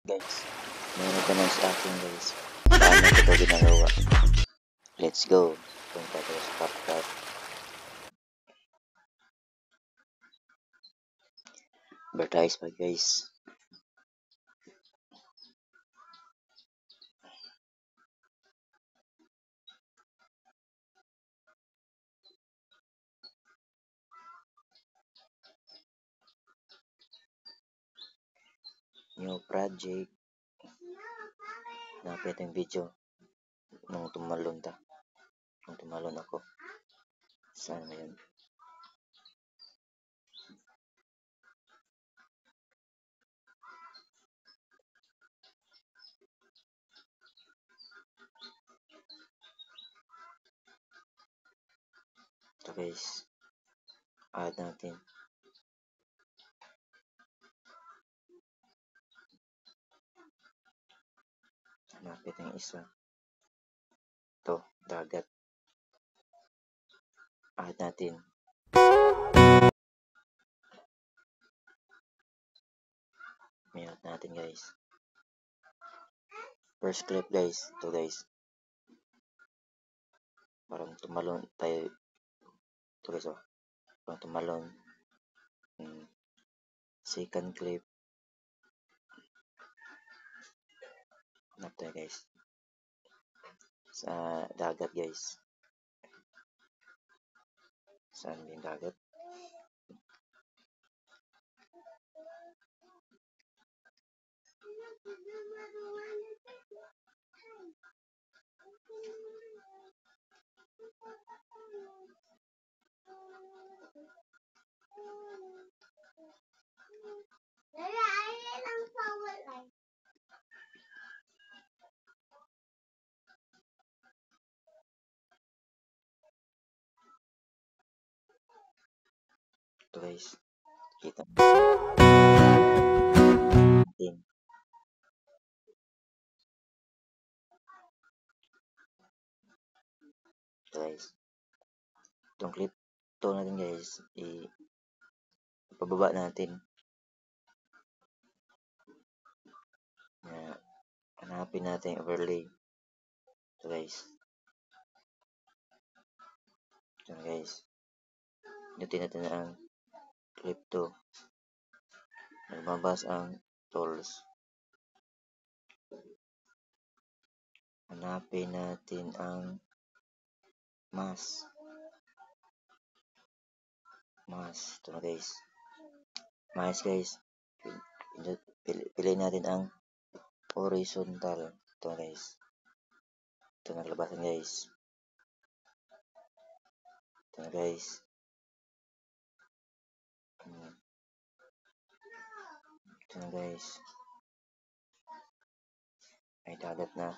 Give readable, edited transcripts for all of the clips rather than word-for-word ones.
guys. Meron ka lang sa akin guys. Paano ko ito ginagawa? Let's go. Punta tayo sa CapCut. Advertisement guys. New project. Napit yung video. Nung tumalon ako. Saan na yun? Ito guys. Add natin. Napit yung isa. Ito, dagat. Add natin. Mayroon natin guys. First clip guys. Ito guys. Parang tumalon tayo. Ito guys oh. Parang tumalon. Second clip. Hanap tayo guys. Sa dagat guys. Saan yung dagat? Ito guys. Kita natin. Ito guys. Itong clip. Ito natin guys. Ipababa natin. Hanapin natin yung overlay. Ito guys. Ito guys. Nutin natin ang clip 2. Lumabas ang tools. Hanapin natin ang mask. Ito na guys. Mask guys. Piliin natin ang horizontal. Ito guys. Ito naglabasan guys. Ito na guys. Ito na guys. Ay dagat na.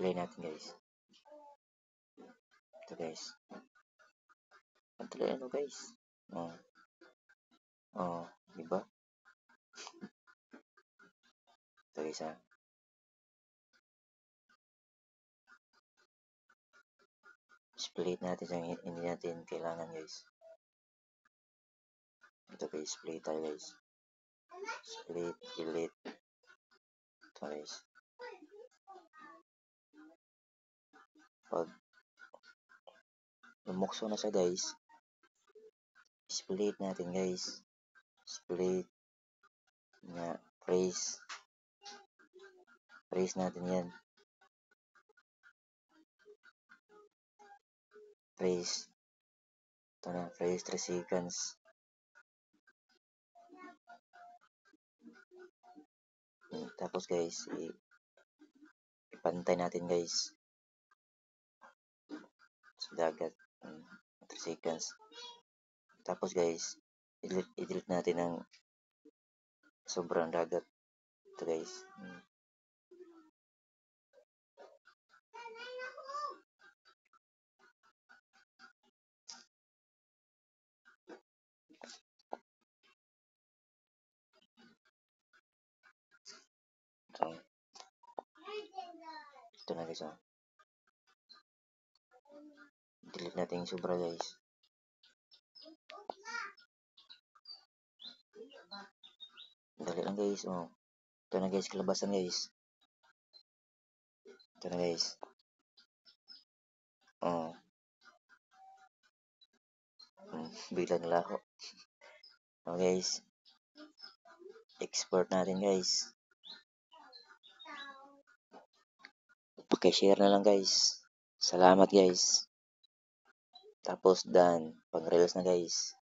Play natin guys. Ito guys. Ano guys? Diba? Ito guys ha. Split natin yung hindi natin kailangan guys. Ito guys, split tayo guys. Split, delete. Ito guys. Pag lumukso na siya guys, split natin guys. Split. Phrase natin yan. Phrase. Ito na, phrase 3 seconds. Tapos guys, ipantay natin guys. Sa dagat. 3 seconds. Tapos guys, i-delete natin ang sobrang dagat. Ito guys. Ito na guys. Delete natin yung sobra guys. Dali lang guys, oh. Ito na guys, kalabasan guys. Ito na guys. Oh, biglang laho. Oh guys, export natin guys. Paki-share na lang guys. Salamat guys. Tapos done. Pang reels na guys.